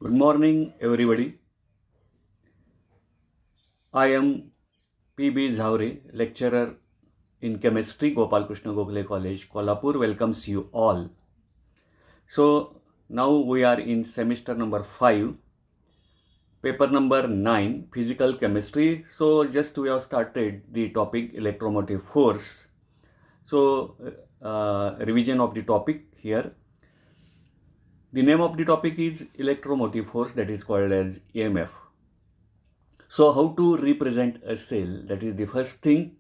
Good morning, everybody. I am P.B. Zavre, lecturer in chemistry, Gopal Krishna Gokhale College, Kolhapur. Welcomes you all. So now we are in semester number 5, paper number 9, physical chemistry. So just we have started the topic electromotive force. So revision of the topic here. The name of the topic is electromotive force, that is called as EMF. So how to represent a cell? That is the first thing.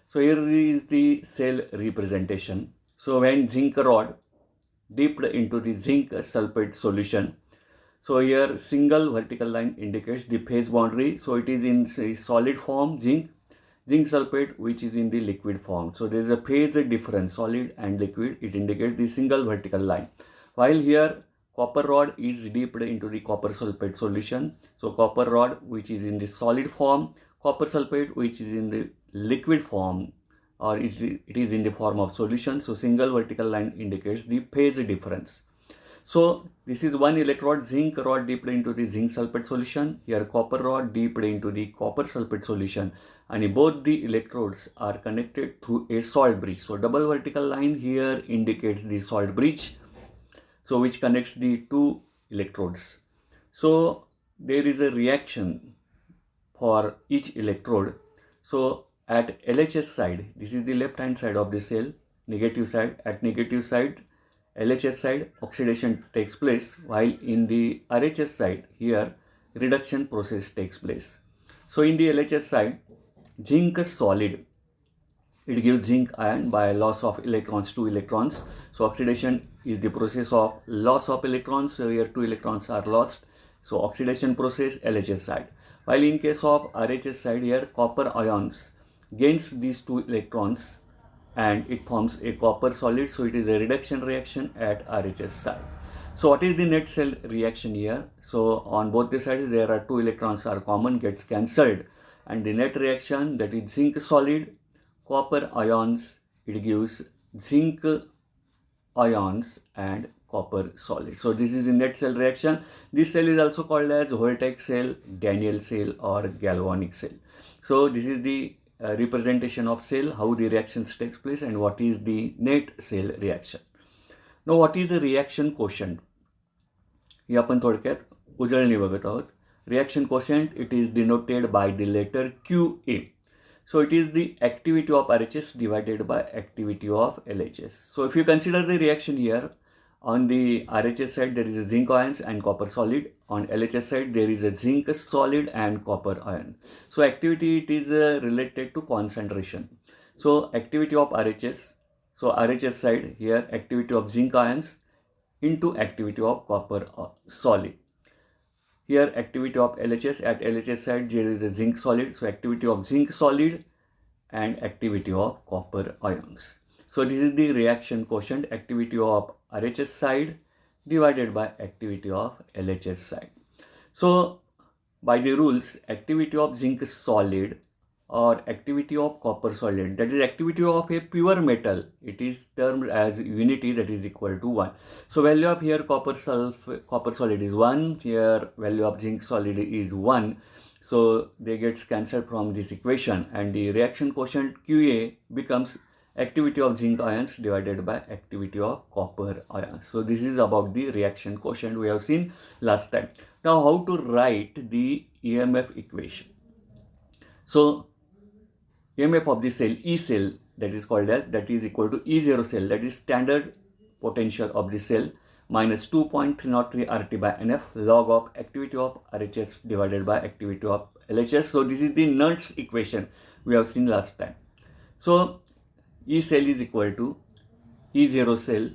So here is the cell representation. So when zinc rod dipped into the zinc sulfate solution, so here single vertical line indicates the phase boundary. So it is in solid form zinc sulfate, which is in the liquid form. So there is a phase difference, solid and liquid. It indicates the single vertical line. While here copper rod is dipped into the copper sulfate solution. So copper rod, which is in the solid form, copper sulfate, which is in the liquid form, or it is in the form of solution. So single vertical line indicates the phase difference. So this is one electrode, zinc rod dipped into the zinc sulfate solution. Here copper rod dipped into the copper sulfate solution, and both the electrodes are connected through a salt bridge. So double vertical line here indicates the salt bridge, so which connects the two electrodes. So there is a reaction for each electrode. So at LHS side, this is the left hand side of the cell, negative side. At negative side, LHS side, oxidation takes place, while in the RHS side, here reduction process takes place. So in the LHS side, zinc solid, it gives zinc ion by loss of electrons, 2 electrons. So oxidation is the process of loss of electrons. So here 2 electrons are lost. So oxidation process, LHS side. While in case of RHS side, here copper ions gains these 2 electrons and it forms a copper solid. So it is a reduction reaction at RHS side. So what is the net cell reaction here? So on both the sides there are 2 electrons are common, gets cancelled, and the net reaction, that is zinc solid, copper ions, it gives zinc ions and copper solid. So this is the net cell reaction. This cell is also called as Voltaic cell, Daniell cell, or galvanic cell. So this is the representation of cell, how the reactions takes place, and what is the net cell reaction. Now what is the reaction quotient? हे आपण थोडक्यात उजळणी बघत आहोत. Reaction quotient, it is denoted by the letter QA. So it is the activity of RHS divided by activity of LHS. So if you consider the reaction here, on the RHS side there is a zinc ions and copper solid. On LHS side there is a zinc solid and copper ion. So activity, it is related to concentration. So activity of RHS, so RHS side here activity of zinc ions into activity of copper solid. Here activity of LHS, at LHS side there is a zinc solid, so activity of zinc solid and activity of copper ions. So this is the reaction quotient, activity of RHS side divided by activity of LHS side. So by the rules, activity of zinc solid or activity of copper solid, that is activity of a pure metal, it is termed as unity, that is equal to 1. So value of here copper solid is 1, here value of zinc solid is 1. So they gets cancelled from this equation, and the reaction quotient QA becomes activity of zinc ions divided by activity of copper ions. So this is about the reaction quotient we have seen last time. Now how to write the EMF equation? So EMF of the cell, E cell, that is called as, that is equal to E0 cell, that is standard potential of the cell, minus 2.303 RT by NF log of activity of RHS divided by activity of LHS. So this is the Nernst equation we have seen last time. So E cell is equal to E0 cell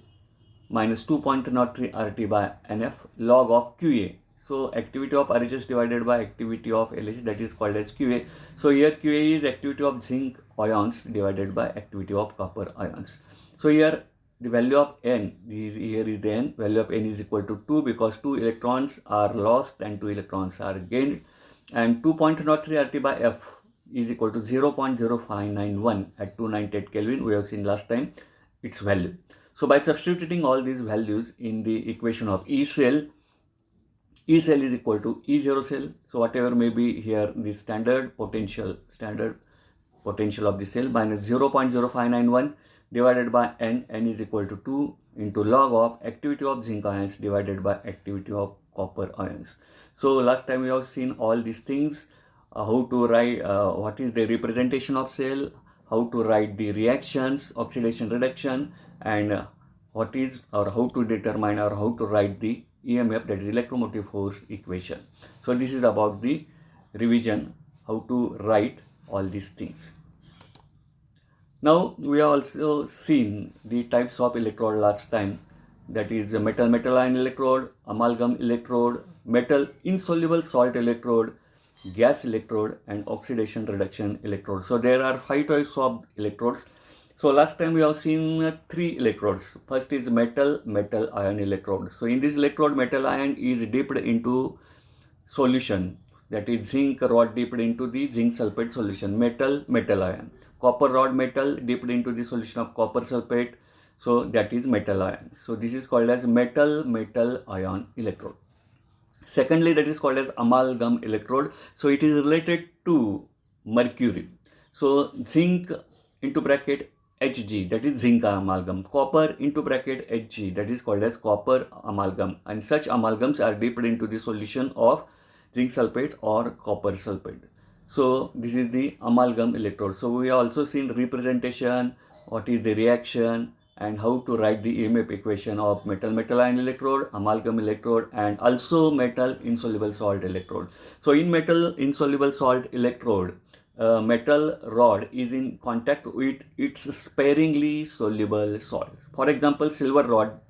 minus 2.03 RT by NF log of QA. So activity of RHS divided by activity of LHS, that is called as QA. So here QA is activity of zinc ions divided by activity of copper ions. So here the value of N, here is the N, value of N is equal to 2 because 2 electrons are lost and 2 electrons are gained, and 2.03 RT by F is equal to 0.0591 at 298 Kelvin, we have seen last time its value. So by substituting all these values in the equation of E cell, E cell is equal to E0 cell. So whatever may be here the standard potential of the cell minus 0.0591 divided by n is equal to 2 into log of activity of zinc ions divided by activity of copper ions. So last time we have seen all these things, how to write what is the representation of cell, how to write the reactions, oxidation reduction, and what is or how to determine or how to write the EMF, that is electromotive force equation. So this is about the revision, how to write all these things. Now we have also seen the types of electrode last time, that is a metal ion electrode, amalgam electrode, metal insoluble salt electrode, gas electrode, and oxidation reduction electrode. So there are 5 types of electrodes. So last time we have seen 3 electrodes. First is metal ion electrode. So in this electrode, metal ion is dipped into solution, that is zinc rod dipped into the zinc sulfate solution, metal ion. Copper rod metal dipped into the solution of copper sulfate, so that is metal ion. So this is called as metal ion electrode. Secondly, that is called as amalgam electrode. So it is related to mercury. So zinc into bracket Hg, that is zinc amalgam. Copper into bracket Hg, that is called as copper amalgam. And such amalgams are dipped into the solution of zinc sulfate or copper sulfate. So this is the amalgam electrode. So we have also seen representation, what is the reaction, and how to write the EMF equation of metal ion electrode, amalgam electrode, and also metal insoluble salt electrode. So in metal insoluble salt electrode, metal rod is in contact with its sparingly soluble salt. For example, silver rod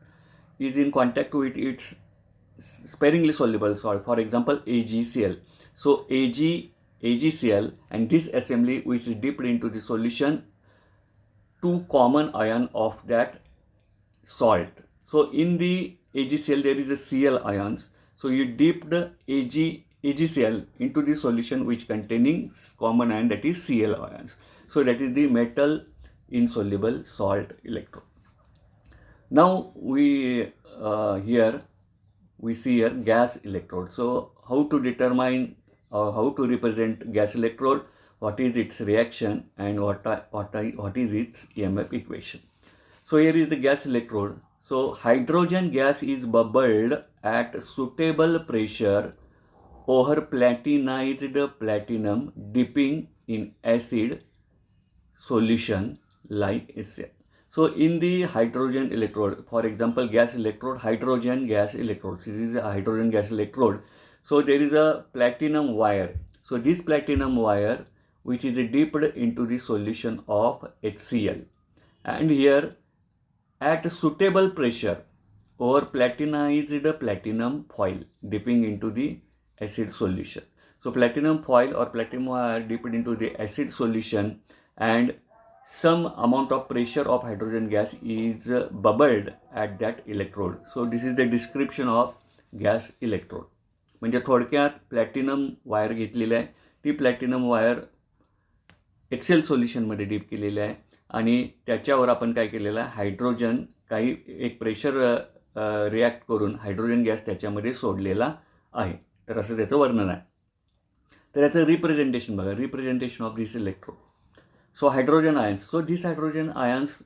is in contact with its sparingly soluble salt, for example AgCl. So AgCl and this assembly which is dipped into the solution, 2 common ion of that salt. So in the AgCl there is a Cl ions. So you dipped AgCl into the solution which containing common ion, that is Cl ions. So that is the metal insoluble salt electrode. Now we see here gas electrode. So how to determine or how to represent gas electrode, what is its reaction, and what is its EMF equation. So here is the gas electrode. So hydrogen gas is bubbled at suitable pressure over platinized platinum dipping in acid solution like HCl. So in the hydrogen electrode, for example gas electrode, hydrogen gas electrode, this is a hydrogen gas electrode. So there is a platinum wire. So this platinum wire which is dipped into the solution of HCl, and here at suitable pressure over platinized platinum foil dipping into the acid solution. So platinum foil or platinum wire dipped into the acid solution, and some amount of pressure of hydrogen gas is bubbled at that electrode. So this is the description of gas electrode. म्हणजे थोडक्यात platinum wire घेतलेली आहे, ती platinum wire HCl सोल्युशनमध्ये dip केलेली आहे आणि त्याच्यावर आपण काय केलेलं आहे, हायड्रोजन काही एक प्रेशर रिॲक्ट करून हायड्रोजन गॅस त्याच्यामध्ये सोडलेला आहे. तर असं त्याचं वर्णन आहे. तर याचं रिप्रेझेंटेशन बघा, representation of this electrode. So hydrogen ions. So these hydrogen ions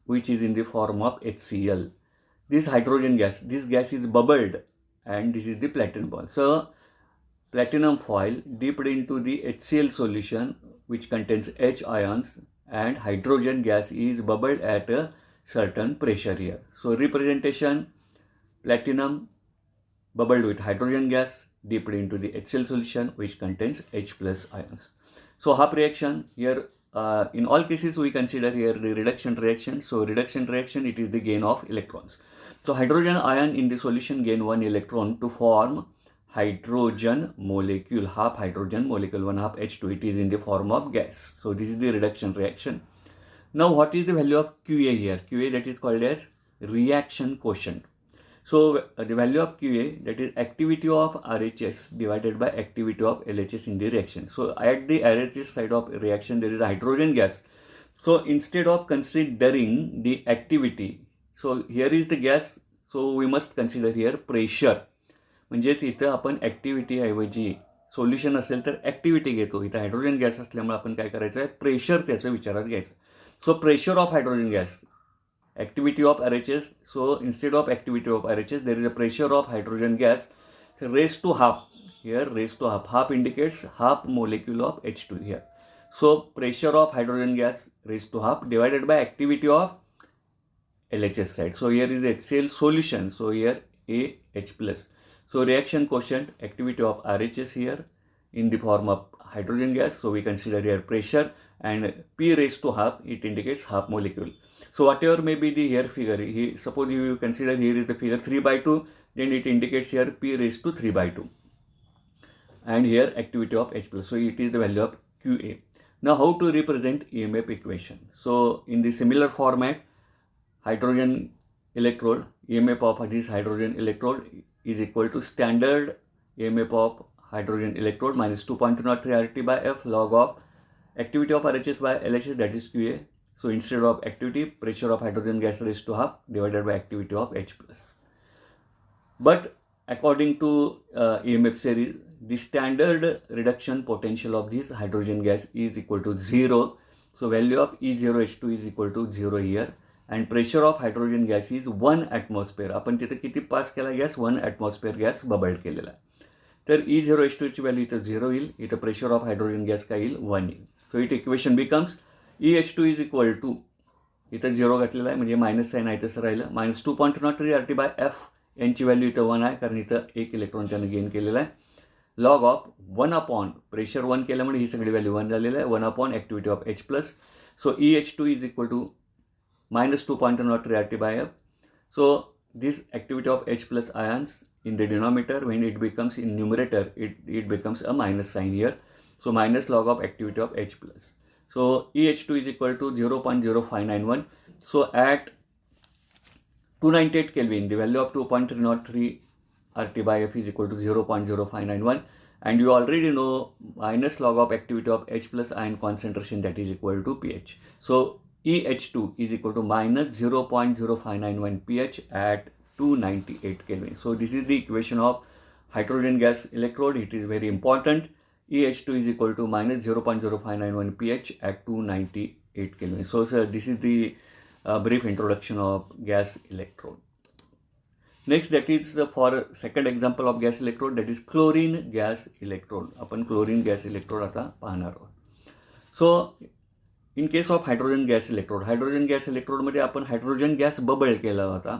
which is in the form of HCl. This hydrogen gas, this gas is bubbled and this is the platinum foil. So platinum foil dipped into the HCl solution which contains H ions, and hydrogen gas is bubbled at a certain pressure here. So representation, platinum bubbled with hydrogen gas dipped into the HCl solution which contains H plus ions. So half reaction here, in all cases we consider here the reduction reaction. So reduction reaction, it is the gain of electrons. So hydrogen ion in the solution gain 1 electron to form hydrogen molecule, half hydrogen molecule, 1 half H2. It is in the form of gas. So this is the reduction reaction. Now what is the value of QA here? QA, that is called as reaction quotient. So the value of QA, that is activity of RHS divided by activity of LHS in the reaction. So at the RHS side of reaction there is hydrogen gas. So instead of considering the activity, so here is the gas, so we must consider here pressure. म्हणजेच इथं आपण ॲक्टिव्हिटीऐवजी solution असेल तर activity घेतो. इथं hydrogen gas असल्यामुळे आपण काय करायचं आहे, प्रेशर त्याचं विचारात घ्यायचं. So pressure of hydrogen gas, activity of RHS. So instead of activity of RHS, there is a pressure of hydrogen gas raised to half. Here raised to half. Half indicates half molecule of H2 here. So pressure of hydrogen gas raised to half divided by activity of LHS side. So here is HCl solution. So here AH plus. So reaction quotient, activity of RHS here in the form of hydrogen gas. So we consider here pressure, and P raised to half, it indicates half molecule. So whatever may be the here figure, suppose you consider here is the figure 3/2, then it indicates here P raised to 3/2. And here activity of H plus. So it is the value of QA. Now how to represent EMF equation? So in the similar format, hydrogen electrode, EMF of this hydrogen electrode is equal to standard EMF of hydrogen electrode minus 2.03 RT by F log of activity of RHS by LHS, that is QA. So instead of activity, pressure of hydrogen gas raised to half divided by activity of H plus. But according to EMF series, the standard reduction potential of this hydrogen gas is equal to 0. So value of E0H2 is equal to 0 here. And pressure of hydrogen gas is 1 atmosphere. आपण तिथे किती पास केला gas, 1 atmosphere gas bubbled केलेला आहे. तर E0H2 ची value इथं 0 येईल, इथं प्रेशर ऑफ हायड्रोजन गॅस काय येईल, 1 येईल. So it equation becomes EH2 is equal to, इथं 0 घातलेला आहे म्हणजे मायनस साईन आहे तसं राहिलं, minus 2.03 RT by F. यांची व्हॅल्यू इथं 1 आहे कारण इथं 1 इलेक्ट्रॉन त्यानं गेन केलेला आहे. लॉग ऑफ 1 अपॉन प्रेशर 1 केल्यामुळे ही सगळी व्हॅल्यू 1 झालेलं आहे, 1 upon activity of H plus. So EH2 is equal to minus 2.03 RT by F. So this activity of H plus ions in the denominator, when it becomes in numerator, it becomes a minus sign here. So minus log of activity of H plus. So EH2 is equal to 0.0591. So at 298 Kelvin, the value of 2.303 RT by F is equal to 0.0591. And you already know minus log of activity of H plus ion concentration, that is equal to pH. So EH2 is equal to minus 0.0591 pH at 298 Kelvin. So this is the equation of hydrogen gas electrode. It is very important. EH2 is equal to minus 0.0591 pH at 298 Kelvin. So sir, this is the brief introduction of gas electrode. Next, that is for second example of gas electrode, that is chlorine gas electrode. आपण chlorine gas electrode आता पाहणार आहोत. So in case of hydrogen gas इलेक्ट्रोडमध्ये आपण hydrogen gas bubble केला होता,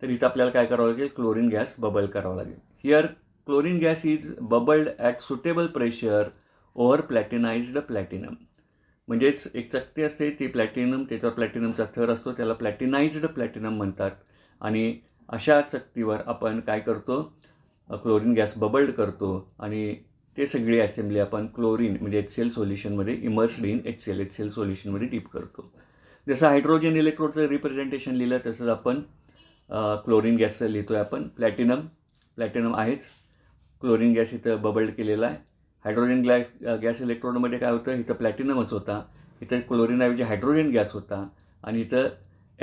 तर इथं आपल्याला काय करावं लागेल, क्लोरीन गॅस बबल करावं लागेल. Here chlorine gas is bubbled at suitable pressure over platinized platinum. म्हणजेच एक चकती असते ती प्लॅटिनम, त्याच्यावर प्लॅटिनमचा थर असतो, त्याला प्लॅटिनाइज्ड प्लॅटिनम म्हणतात. आणि अशा चकतीवर आपण काय करतो, क्लोरीन गॅस बबल्ड करतो आणि ते सगळी असेंब्ली आपण क्लोरीन म्हणजे HCl सोल्युशनमध्ये इमर्स्ड इन HCl सोल्युशनमध्ये डीप करतो. जसं हायड्रोजन इलेक्ट्रोडचं रिप्रेझेंटेशन लिहिलं तसंच आपण क्लोरीन गॅसचं लिहितो आहे आपण. प्लॅटिनम आहेच, क्लोरीन गॅस इथं बबल्ड केलेला आहे. हायड्रोजन गॅस इलेक्ट्रोडमध्ये काय होतं, इथं प्लॅटिनमच होता, इथं क्लोरीनऐवजी हायड्रोजन गॅस होता आणि इथं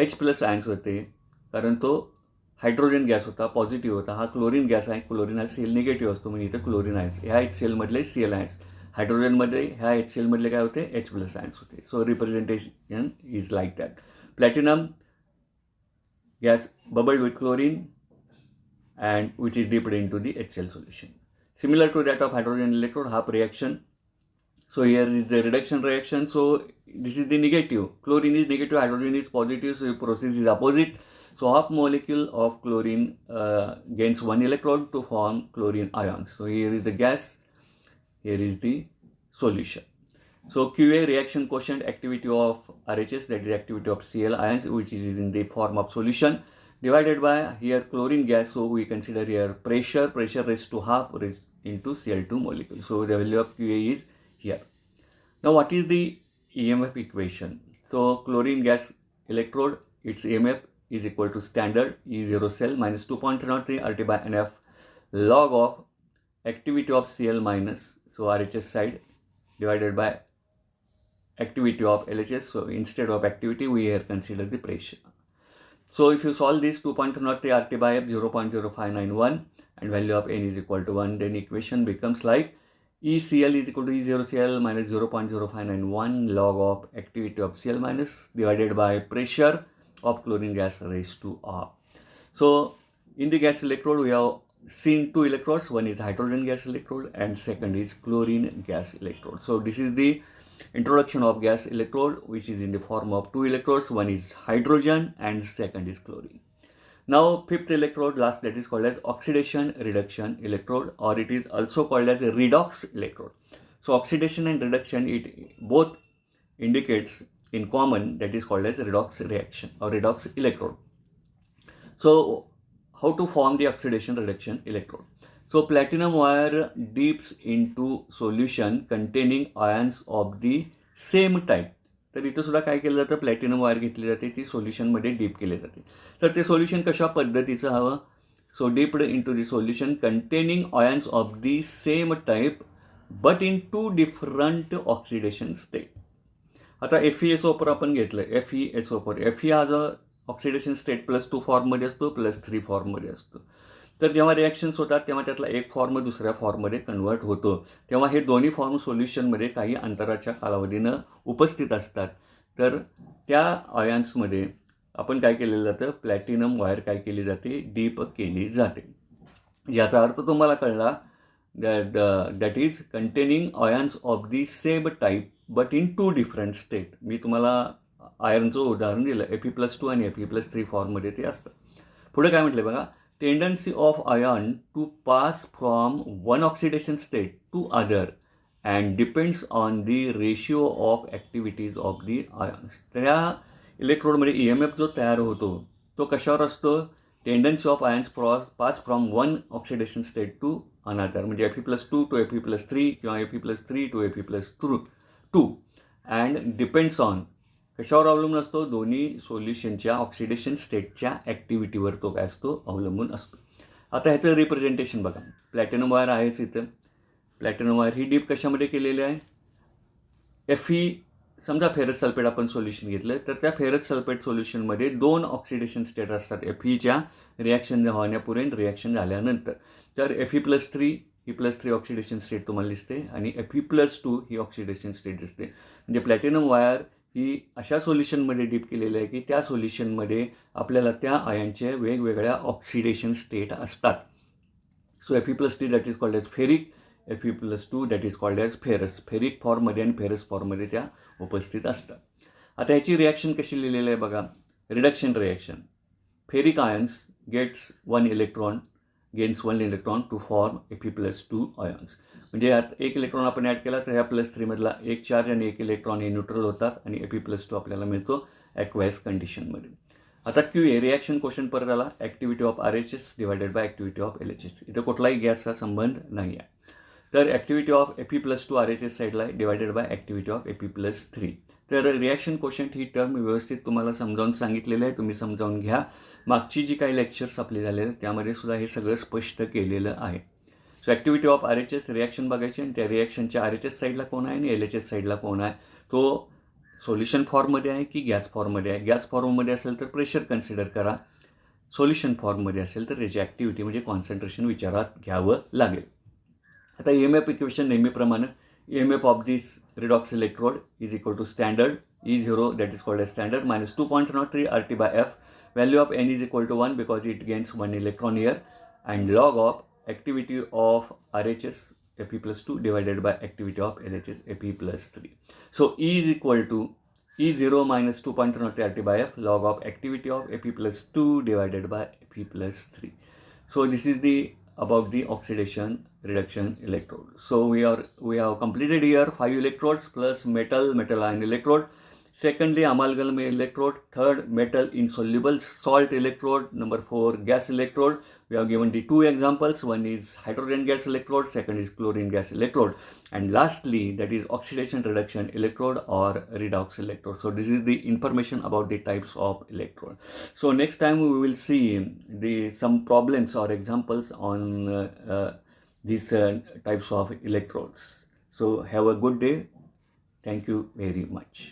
H प्लस आयन्स होते कारण तो हायड्रोजन गॅस होता, पॉझिटिव्ह होता. हा क्लोरीन गॅस आहे, क्लोरीन हा सेल निगेटिव्ह असतो म्हणजे इथं क्लोरीन आयन्स, ह्या HClमधले Cl आयन्स, हायड्रोजनमध्ये ह्या HClमधले काय होते, H प्लस आयन्स होते. So representation is like that. Platinum gas bubbled with chlorine and which is dipped into the HCl solution. Similar to that of hydrogen electrode, half reaction. So here is the reduction reaction. So this is the negative. Chlorine is negative, hydrogen is positive. So the process is opposite. So half molecule of chlorine gains 1 electron to form chlorine ions. So here is the gas, here is the solution. So QA, reaction quotient, activity of RHS, that is activity of Cl ions, which is in the form of solution, divided by here chlorine gas. So we consider here pressure raised to half raised into Cl2 molecule. So the value of QA is here. Now what is the EMF equation? So chlorine gas electrode, its EMF is equal to standard E0 cell minus 2.03 RT by NF log of activity of Cl minus, so RHS side, divided by activity of LHS. So instead of activity, we here consider the pressure. So if you solve this, 2.03 RT by F 0.0591 and value of n is equal to 1, then equation becomes like ECl is equal to E0Cl minus 0.0591 log of activity of Cl minus divided by pressure of chlorine gas raised to R. So in the gas electrode we have seen two electrodes, one is hydrogen gas electrode and second is chlorine gas electrode. So this is the introduction of gas electrode, which is in the form of two electrodes, one is hydrogen and second is chlorine. Now fifth electrode, last, that is called as oxidation reduction electrode, or it is also called as a redox electrode. So oxidation and reduction, it both indicates in common, that is called as redox reaction or redox electrode. So how to form the oxidation reduction electrode? So platinum wire dips into solution containing ions of the same type. तर इथं सुद्धा काय केलं जातं, platinum wire घेतली जाते, ती सोल्युशनमध्ये deep केली जाते. तर ते सोल्युशन कशा पद्धतीचं हवं? So dipped into the solution containing ions of the same type but in two different oxidation state. आता FeSO4 आपण घेतलं, FeSO4, Fe हा जो ऑक्सिडेशन स्टेट +2 फॉर्ममध्ये असतो, +3 फॉर्ममध्ये असतो. तर जेव्हा रिॲक्शन्स होतात तेव्हा त्यातला एक फॉर्म दुसऱ्या फॉर्ममध्ये कन्वर्ट होतो, तेव्हा हे दोन्ही फॉर्म सोल्युशनमध्ये काही अंतराच्या कालावधीनं उपस्थित असतात. तर त्या आयन्समध्ये आपण काय केलेलं जातं, प्लॅटिनम वायर काय केली जाते, डीप केली जाते. याचा अर्थ तुम्हाला कळला, that is containing ions of the same type but in two different state. मी तुम्हाला आयर्नचं उदाहरण दिलं, Fe+2 आणि Fe+3 फॉर्ममध्ये ते असतं. पुढे काय म्हटलं बघा, tendency of ion to pass from one oxidation state to other and depends on the ratio of activities of the ions. त्या इलेक्ट्रोडमध्ये EMF जो तयार होतो तो कशावर असतो, tendency of ions pass from one oxidation state to another, म्हणजे Fe+2 to Fe+3 किंवा Fe+3 to Fe+2 and depends on, कशावर अवलंबून असतो, दोन्ही सोल्युशनच्या ऑक्सिडेशन स्टेटच्या ॲक्टिव्हिटीवर तो काय असतो, अवलंबून असतो. आता ह्याचं रिप्रेझेंटेशन बघा, प्लॅटिनम वायर आहेच इथं. प्लॅटिनम वायर ही डीप कशामध्ये केलेली आहे, Fe, समजा फेरस सल्फेट आपण सोल्युशन घेतलं, तर त्या फेरस सल्फेट सोल्युशनमध्ये दोन ऑक्सिडेशन स्टेट असतात, Feच्या रिॲक्शन होण्यापूर्वी रिॲक्शन झाल्यानंतर. तर Fe+3 ही +3 ऑक्सिडेशन स्टेट तुम्हाला दिसते आणि Fe+2 ही ऑक्सिडेशन स्टेट दिसते. म्हणजे प्लॅटिनम वायर ही अशा सोल्युशनमध्ये डीप केलेली आहे की त्या सोल्युशनमध्ये आपल्याला त्या आयनचे वेगवेगळ्या ऑक्सिडेशन स्टेट असतात. So Fe+3 that is called as ferric, Fe+2 that is called as ferrous. Ferric फॉर्ममध्ये आणि फेरस फॉर्ममध्ये त्या उपस्थित असतात. आता ह्याची रिॲक्शन कशी लिहिलेली आहे बघा, reduction reaction. Ferric ions gets gains one electron to form Fe+2 ions. म्हणजे यात एक इलेक्ट्रॉन आपण ॲड केला तर ह्या +3 मधला एक चार्ज आणि एक इलेक्ट्रॉन हे न्यूट्रल होतात आणि Fe+2 आपल्याला मिळतो ॲक्वायस कंडिशनमध्ये. आता QA रिॲक्शन क्वेश्चन परत आला, activity of RHS divided by activity of LHS. इथं कुठलाही गॅसचा संबंध नाही आहे. तर ॲक्टिव्हिटी ऑफ Fe+2 RHS साईडला आहे, divided by activity of Fe+3. तर रिॲक्शन क्वेश्चन ही टर्म व्यवस्थित तुम्हाला समजावून सांगितलेलं आहे, तुम्ही समजावून घ्या. मागची जी काही लेक्चर्स आपले झाले आहेत त्यामध्ये सुद्धा हे सगळं स्पष्ट केलेलं आहे. सो ॲक्टिव्हिटी ऑफ RHS रिॲक्शन बघायची आणि त्या रिॲक्शनच्या RHS साईडला कोण आहे आणि LHS साईडला कोण आहे, तो सोल्युशन फॉर्ममध्ये आहे की गॅस फॉर्ममध्ये आहे. गॅस फॉर्ममध्ये असेल तर प्रेशर कन्सिडर करा, सोल्युशन फॉर्ममध्ये असेल तर त्याची ॲक्टिव्हिटी म्हणजे कॉन्सन्ट्रेशन विचारात घ्यावं लागेल. आता EMF इक्वेशन नेहमीप्रमाणे, EMF of this redox electrode is equal to standard E0 that is called as standard minus 2.03 RT/F. Value of n is equal to 1 because it gains 1 electron here, and log of activity of RHS Fe+2 divided by activity of LHS Fe+3. So E is equal to E0 minus 2.03 RT/F log of activity of Fe+2 divided by Fe+3. So this is the about the oxidation reduction electrode. So we have completed here 5 electrodes plus metal ion electrode. Secondly, amalgam electrode. Third, metal insoluble salt electrode. Number 4, gas electrode. We have given the two examples. One is hydrogen gas electrode, second is chlorine gas electrode. And lastly, that is oxidation reduction electrode or redox electrode. So this is the information about the types of electrode. So next time we will see some problems or examples on these types of electrodes. So have a good day. Thank you very much.